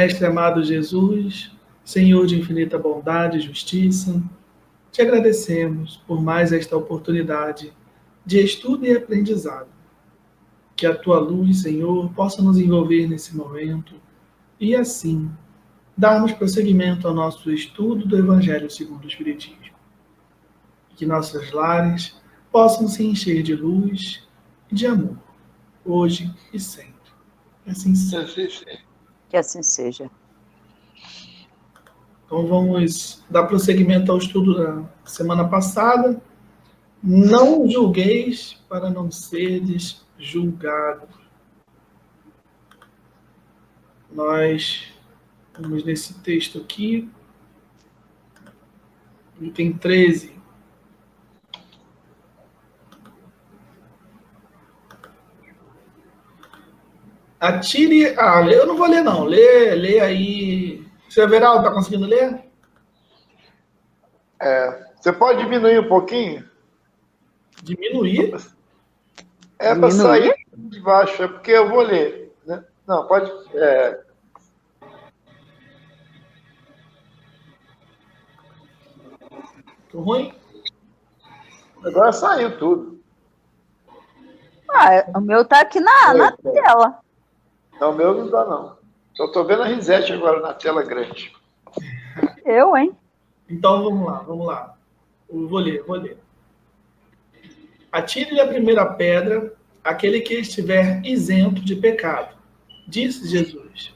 Mestre amado Jesus, Senhor de infinita bondade e justiça, te agradecemos por mais esta oportunidade de estudo e aprendizado. Que a tua luz, Senhor, possa nos envolver nesse momento e, assim, darmos prosseguimento ao nosso estudo do Evangelho segundo o Espiritismo. Que nossos lares possam se encher de luz e de amor, hoje e sempre. Assim seja. Que assim seja. Então vamos dar prosseguimento ao estudo da semana passada. Não julgueis para não seres julgados. Nós vamos nesse texto aqui, item 13. Atire. Eu não vou ler, não. Lê aí. Seu Everaldo, tá conseguindo ler? Você pode diminuir um pouquinho? Diminuir? Para sair de baixo, é porque eu vou ler. Né? Não, pode. Tô ruim? Agora saiu tudo. O meu tá aqui na tela. Não, o meu não dá, não. Só tô vendo a reset agora na tela grande. Eu, hein? Então vamos lá. Eu vou ler. Atire-lhe a primeira pedra aquele que estiver isento de pecado, disse Jesus.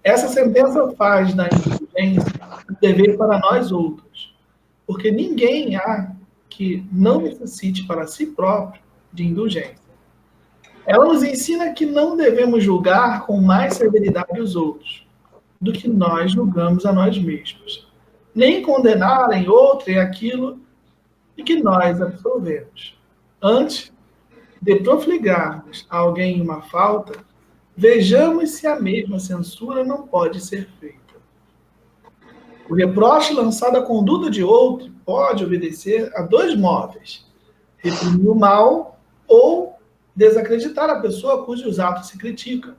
Essa sentença faz da indulgência um dever para nós outros, porque ninguém há que não necessite para si próprio de indulgência. Ela nos ensina que não devemos julgar com mais severidade os outros do que nós julgamos a nós mesmos, nem condenar em outrem aquilo de que nós absolvemos. Antes de profligarmos a alguém uma falta, vejamos se a mesma censura não pode ser feita. O reproche lançado à conduta de outro pode obedecer a dois móveis: reprimir o mal ou desacreditar a pessoa cujos atos se criticam.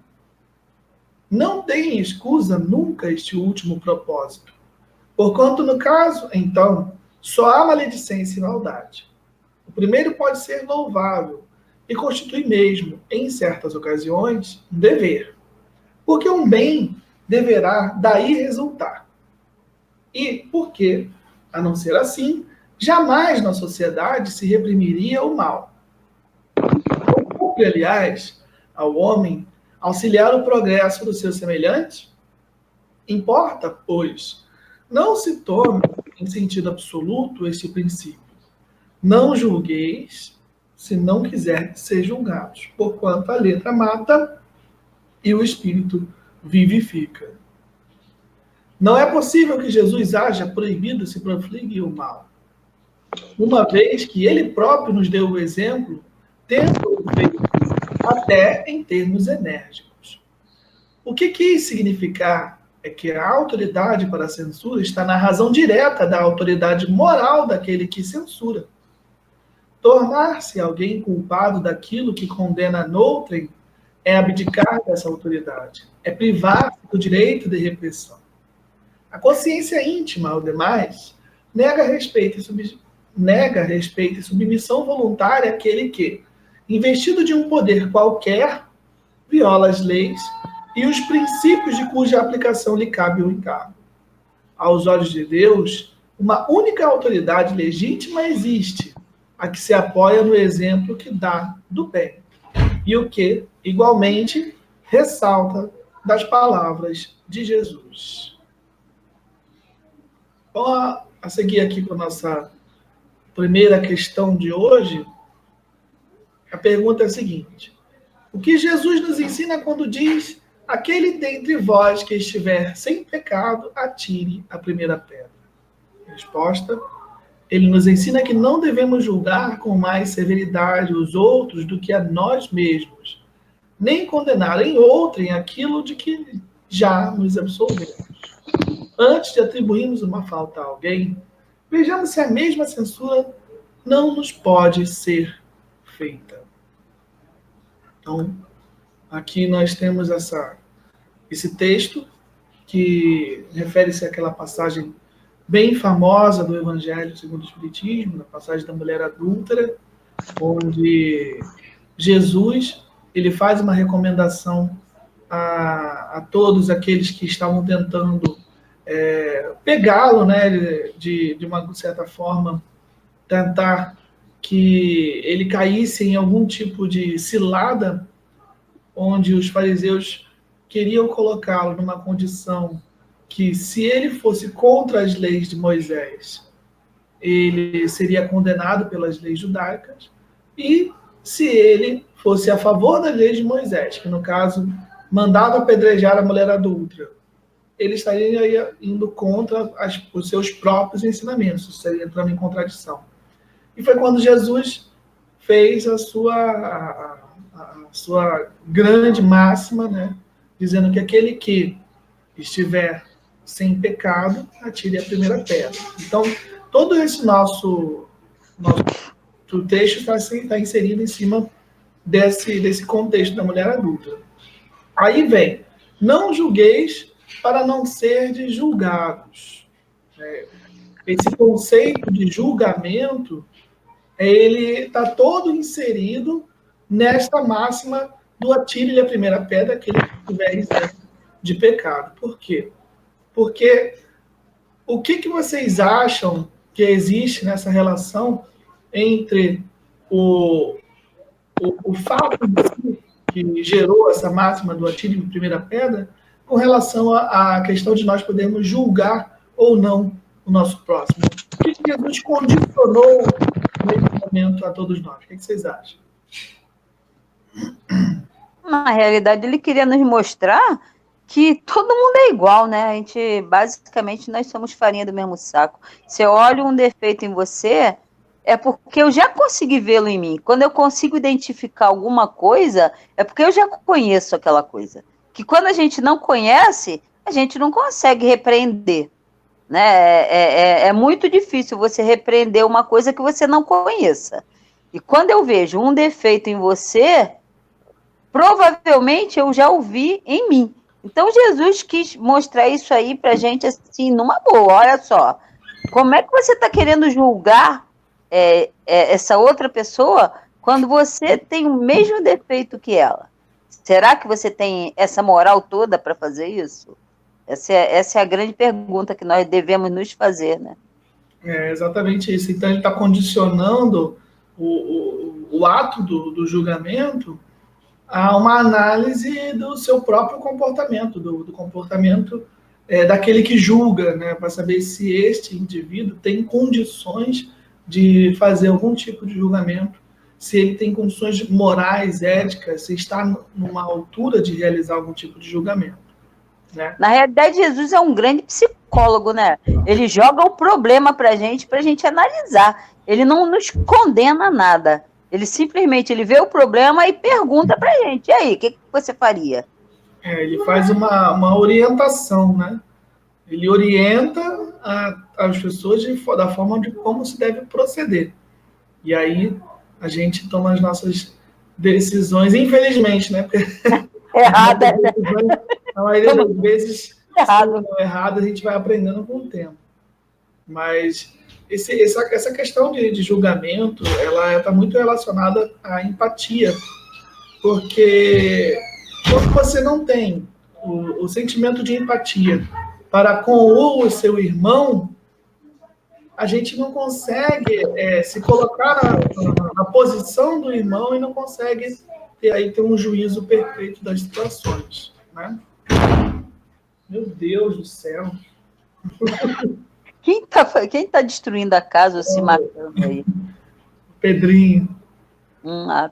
Não tem escusa nunca este último propósito, porquanto, no caso, então, só há maledicência e maldade. O primeiro pode ser louvável e constitui mesmo, em certas ocasiões, um dever, porque um bem deverá daí resultar. E porque, a não ser assim, jamais na sociedade se reprimiria o mal. Cumpre, aliás, ao homem auxiliar o progresso do seu semelhante? Importa, pois, não se tome em sentido absoluto este princípio. Não julgueis se não quiser ser julgados, porquanto a letra mata e o espírito vivifica. Não é possível que Jesus haja proibido se profligue o mal, uma vez que ele próprio nos deu o exemplo, tendo feito até em termos enérgicos. O que quis significar é que a autoridade para a censura está na razão direta da autoridade moral daquele que censura. Tornar-se alguém culpado daquilo que condena noutrem é abdicar dessa autoridade, é privar-se do direito de repressão. A consciência íntima, ao demais, nega respeito e submissão voluntária àquele que, investido de um poder qualquer, viola as leis e os princípios de cuja aplicação lhe cabe o encargo. Aos olhos de Deus, uma única autoridade legítima existe, a que se apoia no exemplo que dá do bem, e o que, igualmente, ressalta das palavras de Jesus. Então, a seguir aqui para a nossa primeira questão de hoje, a pergunta é a seguinte: o que Jesus nos ensina quando diz: aquele dentre vós que estiver sem pecado, atire a primeira pedra? Resposta: ele nos ensina que não devemos julgar com mais severidade os outros do que a nós mesmos, nem condenar em outrem aquilo de que já nos absolvemos. Antes de atribuirmos uma falta a alguém, vejamos se a mesma censura não nos pode ser feita. Então, aqui nós temos esse texto que refere-se àquela passagem bem famosa do Evangelho segundo o Espiritismo, na passagem da mulher adúltera, onde Jesus ele faz uma recomendação a todos aqueles que estavam tentando pegá-lo, né, de uma certa forma, tentar que ele caísse em algum tipo de cilada, onde os fariseus queriam colocá-lo numa condição que, se ele fosse contra as leis de Moisés, ele seria condenado pelas leis judaicas, e se ele fosse a favor das leis de Moisés, que no caso mandava apedrejar a mulher adúltera, ele estaria indo contra os seus próprios ensinamentos, estaria entrando em contradição. E foi quando Jesus fez a sua grande máxima, né, dizendo que aquele que estiver sem pecado, atire a primeira pedra. Então, todo esse nosso texto está inserido em cima desse contexto da mulher adulta. Aí vem, não julgueis para não serdes julgados. Esse conceito de julgamento, ele está todo inserido nesta máxima do atire-lhe a primeira pedra, aquele que estiver isento de pecado. Por quê? Porque o que vocês acham que existe nessa relação entre o fato que gerou essa máxima do atire a primeira pedra com relação à questão de nós podermos julgar ou não o nosso próximo? O que Jesus condicionou nesse momento a todos nós? O que vocês acham? Na realidade, ele queria nos mostrar que todo mundo é igual, né? A gente, basicamente, nós somos farinha do mesmo saco. Se eu olho um defeito em você, é porque eu já consegui vê-lo em mim. Quando eu consigo identificar alguma coisa, é porque eu já conheço aquela coisa. Que quando a gente não conhece, a gente não consegue repreender, né? É muito difícil você repreender uma coisa que você não conheça. E quando eu vejo um defeito em você, provavelmente eu já o vi em mim. Então, Jesus quis mostrar isso aí pra gente, assim, numa boa. Olha só, como é que você está querendo julgar essa outra pessoa quando você tem o mesmo defeito que ela? Será que você tem essa moral toda para fazer isso? Essa é a grande pergunta que nós devemos nos fazer, né? É exatamente isso. Então, ele está condicionando o ato do julgamento a uma análise do seu próprio comportamento, do comportamento daquele que julga, né, para saber se este indivíduo tem condições de fazer algum tipo de julgamento, se ele tem condições morais, éticas, se está numa altura de realizar algum tipo de julgamento. Né? Na realidade, Jesus é um grande psicólogo, né? Ele joga o problema para a gente analisar. Ele não nos condena a nada. Ele simplesmente vê o problema e pergunta para a gente. E aí, o que você faria? Ele faz uma orientação, né? Ele orienta as pessoas da forma de como se deve proceder. E aí a gente toma as nossas decisões, infelizmente, né? Errada. A maioria das vezes são erradas, a gente vai aprendendo com o tempo. Mas essa questão de julgamento, ela está muito relacionada à empatia, porque quando você não tem o sentimento de empatia para com o seu irmão, a gente não consegue se colocar na posição do irmão e não consegue ter um juízo perfeito das situações, né? Meu Deus do céu! Quem tá destruindo a casa ou se matando aí? Pedrinho.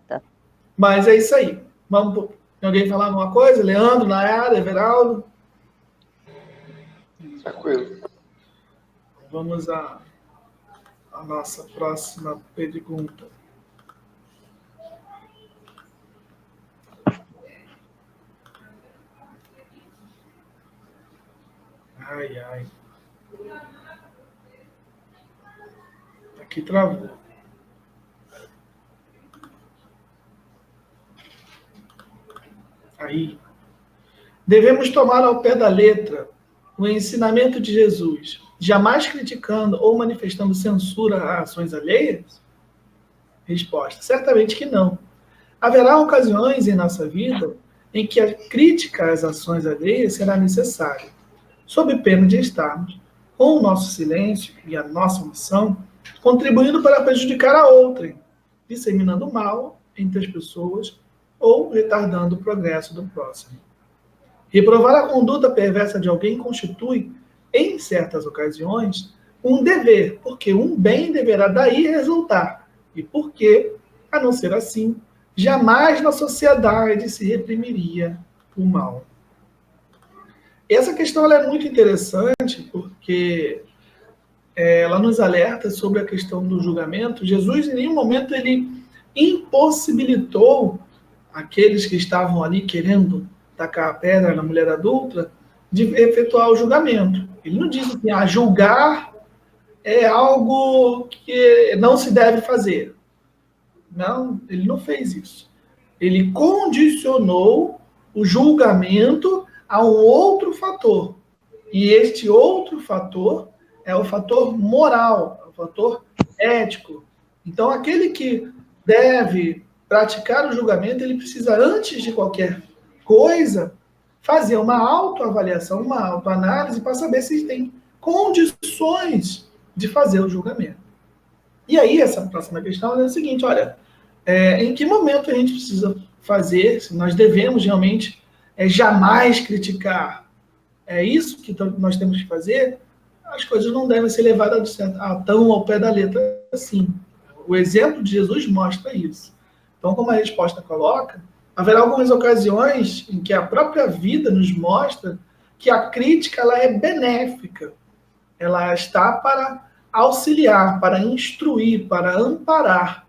Tá. Mas é isso aí. Tem alguém falar alguma coisa? Leandro, Nayara, Everaldo? Tranquilo. Vamos à nossa próxima pergunta. Ai. Aqui travou. Aí. Devemos tomar ao pé da letra o ensinamento de Jesus, jamais criticando ou manifestando censura a ações alheias? Resposta: certamente que não. Haverá ocasiões em nossa vida em que a crítica às ações alheias será necessária, sob pena de estarmos, com o nosso silêncio e a nossa omissão, contribuindo para prejudicar a outrem, disseminando mal entre as pessoas ou retardando o progresso do próximo. Reprovar a conduta perversa de alguém constitui, em certas ocasiões, um dever, porque um bem deverá daí resultar, e porque, a não ser assim, jamais na sociedade se reprimiria o mal. Essa questão ela é muito interessante porque ela nos alerta sobre a questão do julgamento. Jesus, em nenhum momento, ele impossibilitou aqueles que estavam ali querendo tacar a pedra na mulher adulta de efetuar o julgamento. Ele não disse assim, julgar é algo que não se deve fazer. Não, ele não fez isso. Ele condicionou o julgamento a um outro fator. E este outro fator é o fator moral, é o fator ético. Então, aquele que deve praticar o julgamento, ele precisa, antes de qualquer coisa, fazer uma autoavaliação, uma autoanálise, para saber se tem condições de fazer o julgamento. E aí, essa próxima questão é a seguinte, olha, em que momento a gente precisa fazer, se nós devemos realmente jamais criticar, é isso que nós temos que fazer, as coisas não devem ser levadas tão ao pé da letra assim. O exemplo de Jesus mostra isso. Então, como a resposta coloca, haverá algumas ocasiões em que a própria vida nos mostra que a crítica ela é benéfica. Ela está para auxiliar, para instruir, para amparar.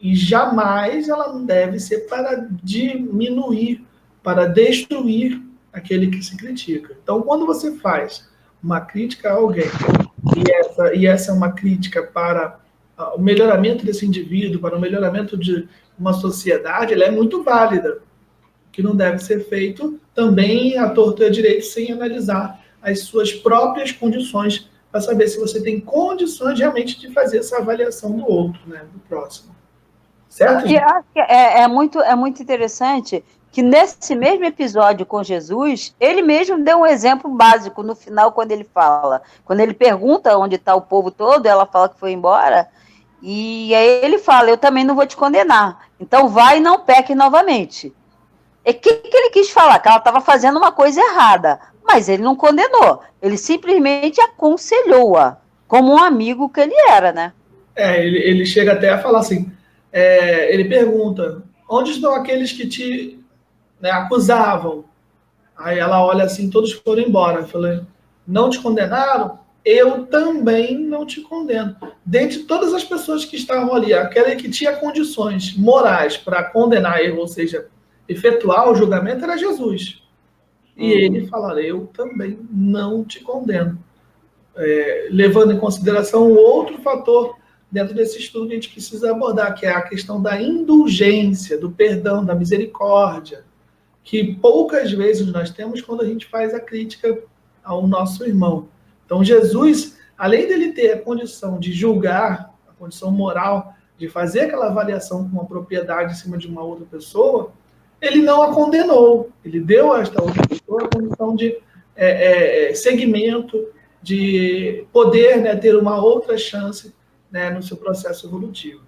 E jamais ela não deve ser para diminuir, para destruir aquele que se critica. Então, quando você faz uma crítica a alguém, e essa é uma crítica para o melhoramento desse indivíduo, para o melhoramento de uma sociedade, ela é muito válida. O que não deve ser feito também à torto e à direito, sem analisar as suas próprias condições, para saber se você tem condições realmente de fazer essa avaliação do outro, né, do próximo. Certo? E acho que é muito interessante que nesse mesmo episódio com Jesus, ele mesmo deu um exemplo básico no final, quando ele fala. Quando ele pergunta onde está o povo todo, ela fala que foi embora, e aí ele fala, eu também não vou te condenar. Então vai e não peque novamente. E o que ele quis falar? Que ela estava fazendo uma coisa errada, mas ele não condenou. Ele simplesmente aconselhou-a, como um amigo que ele era, né? Ele chega até a falar assim, ele pergunta, onde estão aqueles que te acusavam? Aí ela olha assim, todos foram embora. Eu falei, não te condenaram? Eu também não te condeno. Dentre todas as pessoas que estavam ali, aquela que tinha condições morais para condenar ele, ou seja, efetuar o julgamento, era Jesus. E ele fala, eu também não te condeno. Levando em consideração o outro fator dentro desse estudo que a gente precisa abordar, que é a questão da indulgência, do perdão, da misericórdia, que poucas vezes nós temos quando a gente faz a crítica ao nosso irmão. Então, Jesus, além dele ter a condição de julgar, a condição moral, de fazer aquela avaliação com uma propriedade em cima de uma outra pessoa, ele não a condenou. Ele deu a esta outra pessoa a condição de segmento, de poder ter uma outra chance no seu processo evolutivo.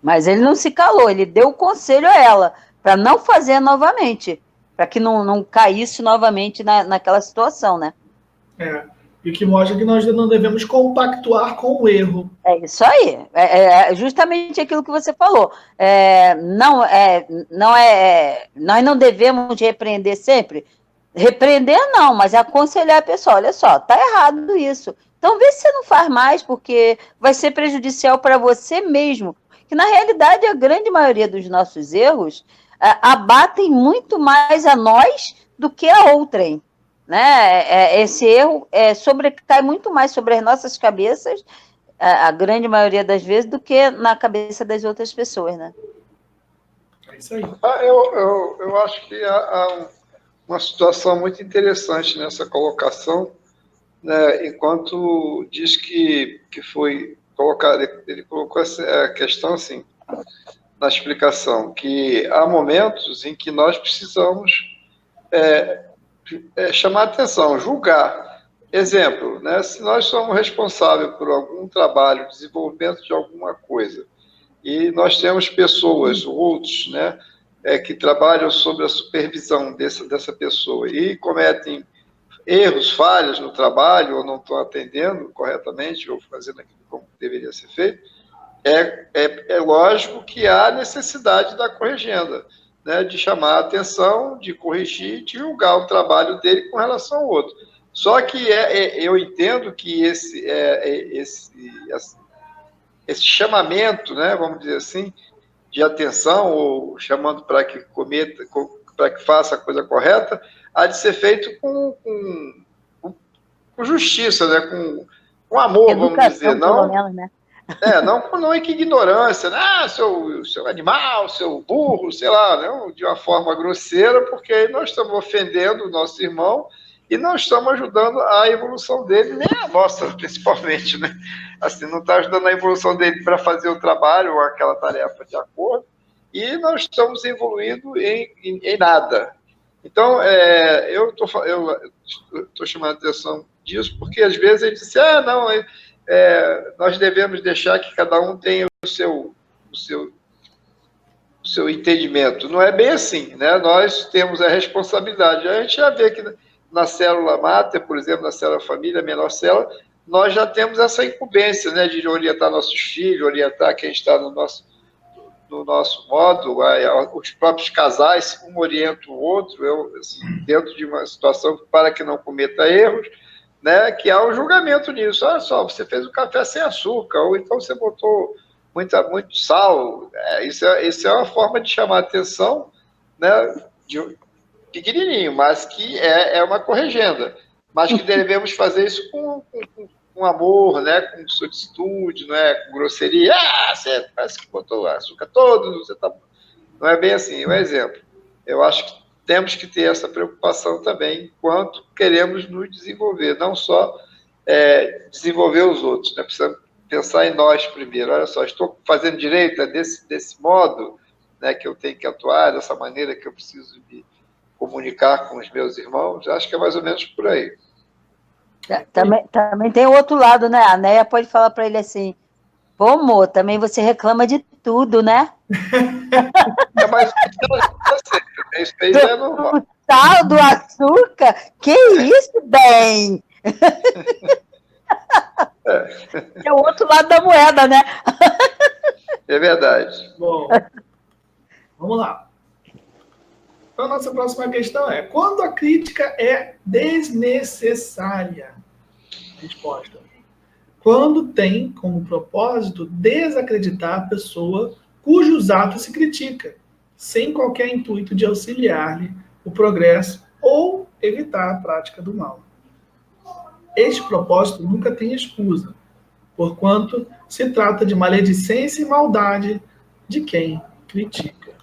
Mas ele não se calou, ele deu o conselho a ela, para não fazer novamente, para que não caísse novamente naquela situação, né? E o que mostra que nós não devemos compactuar com o erro. É isso aí, justamente aquilo que você falou. Nós não devemos repreender sempre. Repreender não, mas aconselhar a pessoa, olha só, tá errado isso. Então vê se você não faz mais, porque vai ser prejudicial para você mesmo. Que na realidade a grande maioria dos nossos erros abatem muito mais a nós do que a outrem. Né? Esse erro sobrecai muito mais sobre as nossas cabeças, a grande maioria das vezes, do que na cabeça das outras pessoas, né? É isso aí. Eu acho que há uma situação muito interessante nessa colocação, né, enquanto diz que foi colocado, ele colocou a questão assim, na explicação, que há momentos em que nós precisamos chamar atenção, julgar. Exemplo, né, se nós somos responsáveis por algum trabalho, desenvolvimento de alguma coisa, e nós temos pessoas, outros, né, que trabalham sob a supervisão dessa pessoa e cometem erros, falhas no trabalho, ou não estão atendendo corretamente, ou fazendo aquilo como deveria ser feito, é lógico que há necessidade da corrigenda, né, de chamar a atenção, de corrigir, de julgar o trabalho dele com relação ao outro. Só que eu entendo que esse chamamento, né, vamos dizer assim, de atenção, ou chamando para que faça a coisa correta, há de ser feito com justiça, né, com amor, educação, vamos dizer, não, pelo menos, né? Não é que ignorância, né? Seu animal, seu burro, sei lá, né? De uma forma grosseira, porque aí nós estamos ofendendo o nosso irmão e não estamos ajudando a evolução dele, nem a nossa, principalmente, né? Assim, não está ajudando a evolução dele para fazer o trabalho ou aquela tarefa de acordo, e não estamos evoluindo em nada. Então, eu estou chamando a atenção disso, porque às vezes a gente diz, nós devemos deixar que cada um tenha o seu entendimento. Não é bem assim, né? Nós temos a responsabilidade. A gente já vê que na célula máter, por exemplo, na célula família, menor célula, nós já temos essa incumbência, né, de orientar nossos filhos, orientar quem está no nosso modo, os próprios casais, um orienta o outro, assim, dentro de uma situação para que não cometa erros, né, que há um julgamento nisso. Olha só, você fez o café sem açúcar, ou então você botou muito sal. Isso é uma forma de chamar a atenção, né, pequenininho, mas que é uma corregenda. Mas que devemos fazer isso com amor, né, com solicitude, não é com grosseria. Você parece que botou açúcar todo, você tá... Não é bem assim, um exemplo. Eu acho que temos que ter essa preocupação também enquanto queremos nos desenvolver, não só desenvolver os outros, né? Precisamos pensar em nós primeiro. Olha só, estou fazendo direito desse modo, né, que eu tenho que atuar, dessa maneira que eu preciso me comunicar com os meus irmãos. Acho que é mais ou menos por aí. Também tem o outro lado, né? A Neia pode falar para ele assim, pô, amor, também você reclama de tudo, né? Mas isso aí é normal. Do sal, do açúcar, que isso, bem? É o outro lado da moeda, né? É verdade. Bom, vamos lá. Então, a nossa próxima questão é: quando a crítica é desnecessária? Resposta: quando tem como propósito desacreditar a pessoa cujos atos se critica, sem qualquer intuito de auxiliar-lhe o progresso ou evitar a prática do mal. Este propósito nunca tem escusa, porquanto se trata de maledicência e maldade de quem critica.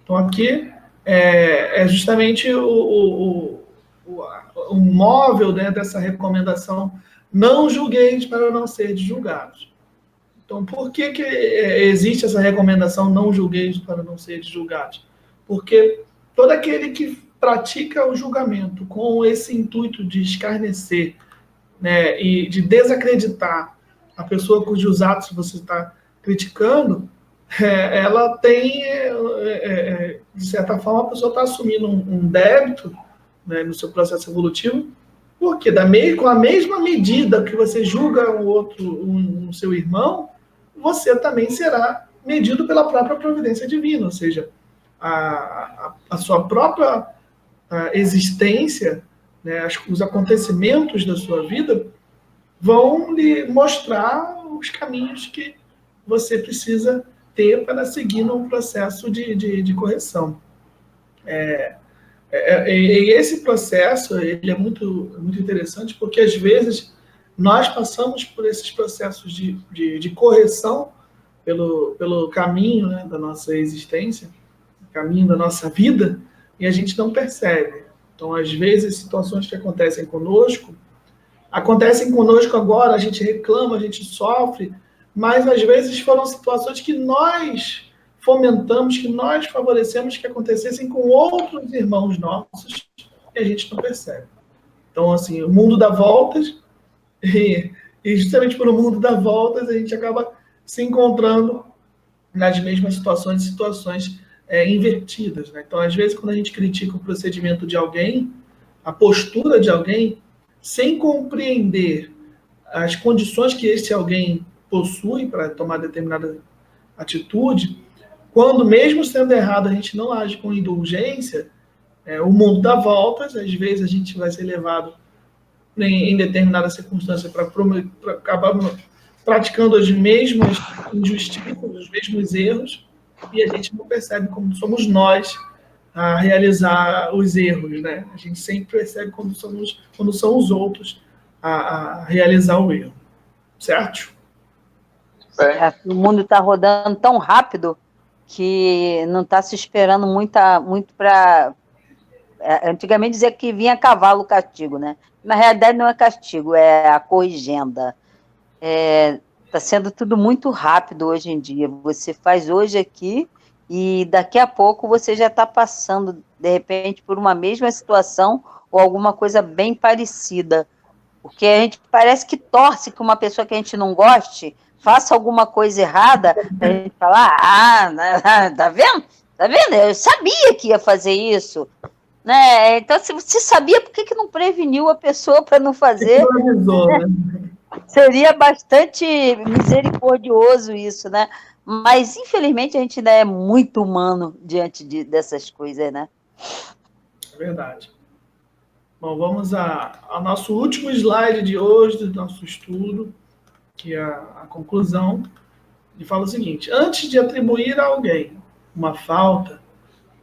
Então, aqui é justamente o móvel, né, dessa recomendação: não julgueis para não seres julgados. Então, por que existe essa recomendação, não julgueis para não seres julgados? Porque todo aquele que pratica o julgamento com esse intuito de escarnecer, né, e de desacreditar a pessoa cujos atos você está criticando, ela tem, de certa forma, a pessoa está assumindo um débito, né, no seu processo evolutivo, porque com a mesma medida que você julga o seu irmão, você também será medido pela própria providência divina, ou seja, a sua própria existência, né, os acontecimentos da sua vida vão lhe mostrar os caminhos que você precisa ter para seguir num processo de correção. E esse processo ele é muito, muito interessante, porque às vezes nós passamos por esses processos de correção pelo caminho, né, da nossa existência, caminho da nossa vida, e a gente não percebe. Então, às vezes, situações que acontecem conosco, acontecem conosco agora, a gente reclama, a gente sofre, mas às vezes foram situações que nós fomentamos, que nós favorecemos que acontecessem com outros irmãos nossos e a gente não percebe. Então, assim, o mundo dá voltas e justamente por o mundo dar voltas a gente acaba se encontrando nas mesmas situações invertidas, né? Então, às vezes, quando a gente critica o procedimento de alguém, a postura de alguém, sem compreender as condições que esse alguém possui para tomar determinada atitude, quando, mesmo sendo errado, a gente não age com indulgência, o mundo dá voltas, às vezes a gente vai ser levado em determinada circunstância para acabar praticando as mesmas injustiças, os mesmos erros, e a gente não percebe como somos nós a realizar os erros, né? A gente sempre percebe quando são os outros a realizar o erro, certo? O mundo está rodando tão rápido que não está se esperando muito para... Antigamente dizia que vinha cavalo o castigo, né? Na realidade não é castigo, é a corrigenda. Está sendo tudo muito rápido hoje em dia. Você faz hoje aqui e daqui a pouco você já está passando, de repente, por uma mesma situação ou alguma coisa bem parecida. Porque a gente parece que torce que uma pessoa que a gente não goste faça alguma coisa errada, a gente fala, tá vendo? Tá vendo? Eu sabia que ia fazer isso. Né? Então, se você sabia, por que não preveniu a pessoa para não fazer? Seria bastante misericordioso isso, né? Mas, infelizmente, a gente ainda é muito humano diante dessas coisas, né? É verdade. Bom, vamos ao nosso último slide de hoje, do nosso estudo, que é a conclusão. Ele fala o seguinte: antes de atribuir a alguém uma falta,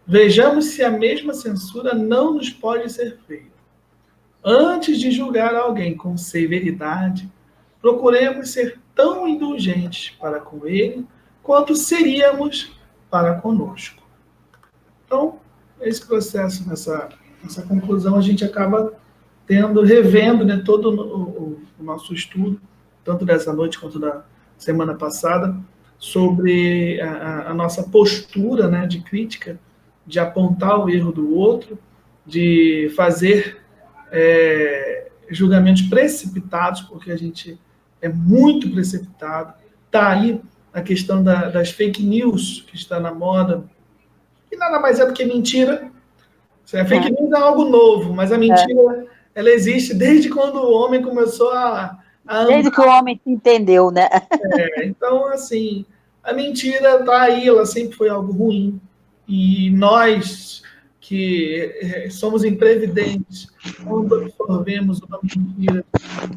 vejamos se a mesma censura não nos pode ser feita. Antes de julgar alguém com severidade, procuremos ser tão indulgentes para com ele quanto seríamos para conosco. Então, esse processo, nessa conclusão, a gente acaba revendo, né, todo o nosso estudo, tanto dessa noite quanto da semana passada, sobre a nossa postura, né, de crítica, de apontar o erro do outro, de fazer julgamentos precipitados, porque a gente é muito precipitado. Está aí a questão das fake news, que está na moda, que nada mais é do que mentira. A fake news é algo novo, mas a mentira ela existe desde quando o homem começou a andar. Desde que o homem entendeu, né? Então, assim, a mentira está aí, ela sempre foi algo ruim. E nós, que somos imprevidentes, quando absorvemos uma mentira,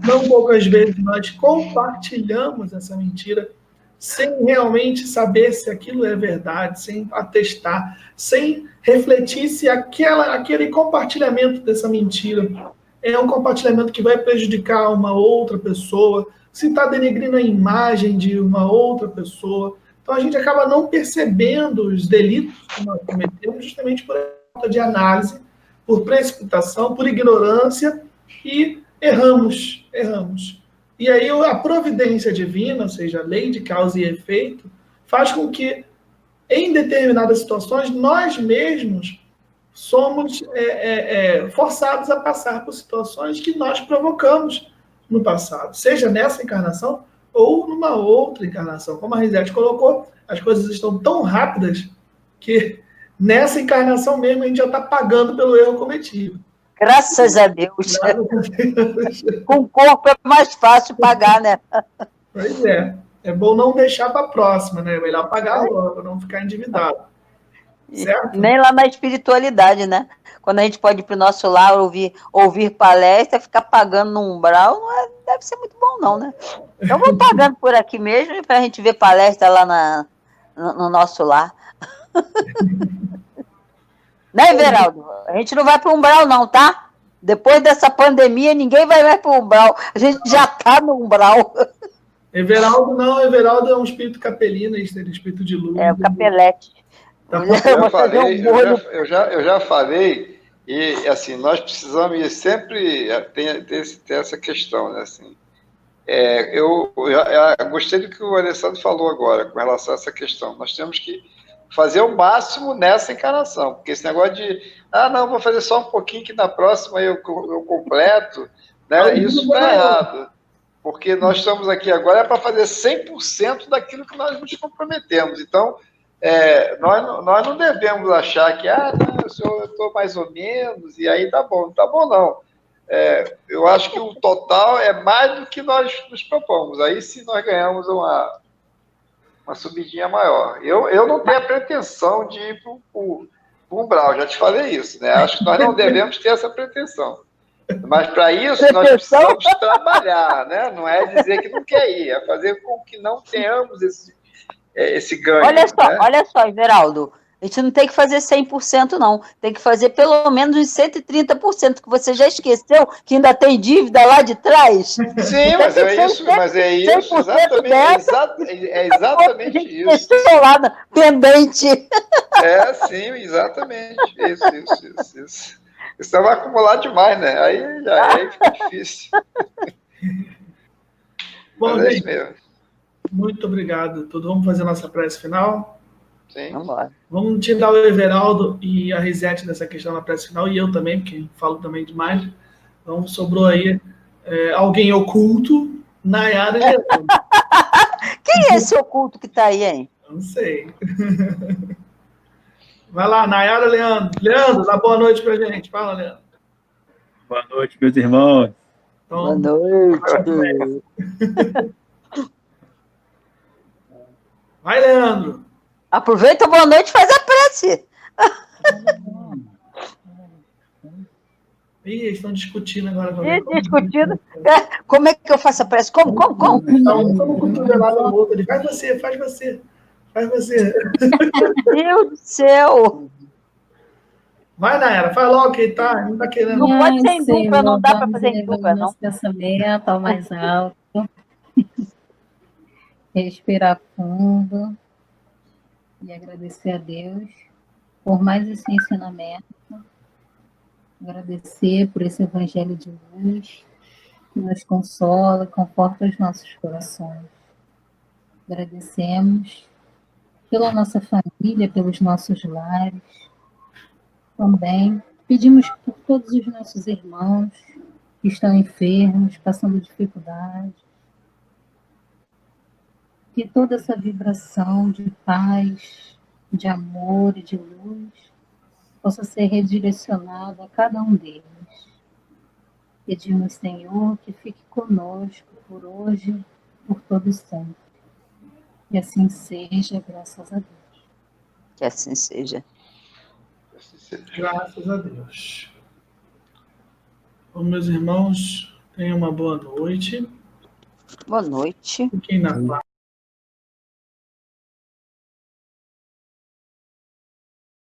não poucas vezes nós compartilhamos essa mentira sem realmente saber se aquilo é verdade, sem atestar, sem refletir se aquele compartilhamento dessa mentira é um compartilhamento que vai prejudicar uma outra pessoa, se está denegrindo a imagem de uma outra pessoa. Então, a gente acaba não percebendo os delitos que nós cometemos justamente por falta de análise, por precipitação, por ignorância, e erramos. E aí a providência divina, ou seja, a lei de causa e efeito, faz com que, em determinadas situações, nós mesmos somos forçados a passar por situações que nós provocamos no passado, seja nessa encarnação ou numa outra encarnação. Como a Risete colocou, as coisas estão tão rápidas que nessa encarnação mesmo a gente já está pagando pelo erro cometido. Graças a Deus. Com o corpo é mais fácil pagar, né? Pois é. É bom não deixar para a próxima, né? É melhor pagar logo, não ficar endividado. Certo? Nem lá na espiritualidade, né? Quando a gente pode ir para o nosso lar ouvir palestra, ficar pagando no umbral, deve ser muito bom, não, né? Então vamos pagando por aqui mesmo para a gente ver palestra lá no nosso lar. Né, Everaldo? A gente não vai para o umbral, não, tá? Depois dessa pandemia, ninguém vai mais para o umbral. A gente já está no umbral. Everaldo não, Everaldo é um espírito capelino, espírito de luz. É, o capelete. Eu já falei E, assim, nós precisamos ir sempre ter essa questão, né? Assim, eu gostei do que o Alessandro falou agora, com relação a essa questão. Nós temos que fazer o máximo nessa encarnação, porque esse negócio de, não, vou fazer só um pouquinho que na próxima eu completo, né? Isso está errado, porque nós estamos aqui agora para fazer 100% daquilo que nós nos comprometemos. Então, nós não devemos achar que, não, eu estou mais ou menos, e aí tá bom não. Eu acho que o total é mais do que nós nos propomos. Aí sim nós ganhamos uma subidinha maior. Eu não tenho a pretensão de ir para o umbral, já te falei isso, né? Acho que nós não devemos ter essa pretensão. Mas para isso nós precisamos trabalhar, né? Não é dizer que não quer ir, é fazer com que não tenhamos esse ganho. Olha só, Everaldo. A gente não tem que fazer 100%, não. Tem que fazer pelo menos uns 130%, que você já esqueceu que ainda tem dívida lá de trás. Sim, mas é isso, exatamente isso. Lá, pendente. Sim, exatamente. Isso. Isso vai acumular demais, né? Aí fica difícil. Bom, gente, mesmo. Muito obrigado a todos. Vamos fazer a nossa prece final. Sim. Vamos tirar o Everaldo e a Risete nessa questão na prece final, e eu também, porque falo também demais. Então, sobrou aí alguém oculto, Nayara e Leandro. Quem é esse oculto que está aí, hein? Não sei. Vai lá, Nayara, Leandro. Leandro, dá boa noite pra gente. Fala, Leandro. Boa noite, meus irmãos. Boa noite. Vai, Leandro. Aproveita a boa noite e faz a prece. Ih, eles estão discutindo agora. Discutindo. Como é que eu faço a prece? Como? Vamos cotovelar o outro. Ele, faz você. Meu Deus do céu. Vai, Nayara, faz logo que não tá querendo. Não pode ser em dupla, não dá para fazer em dupla, não. Pensamento ao mais alto. Respirar fundo. E agradecer a Deus por mais esse ensinamento. Agradecer por esse evangelho de luz que nos consola e conforta os nossos corações. Agradecemos pela nossa família, pelos nossos lares. Também pedimos por todos os nossos irmãos que estão enfermos, passando dificuldade. Que toda essa vibração de paz, de amor e de luz possa ser redirecionada a cada um deles. Pedimos, Senhor, que fique conosco por hoje, por todos sempre. Que assim seja, graças a Deus. Que assim seja. Graças a Deus. Bom, meus irmãos, tenham uma boa noite. Boa noite. Fiquem na paz.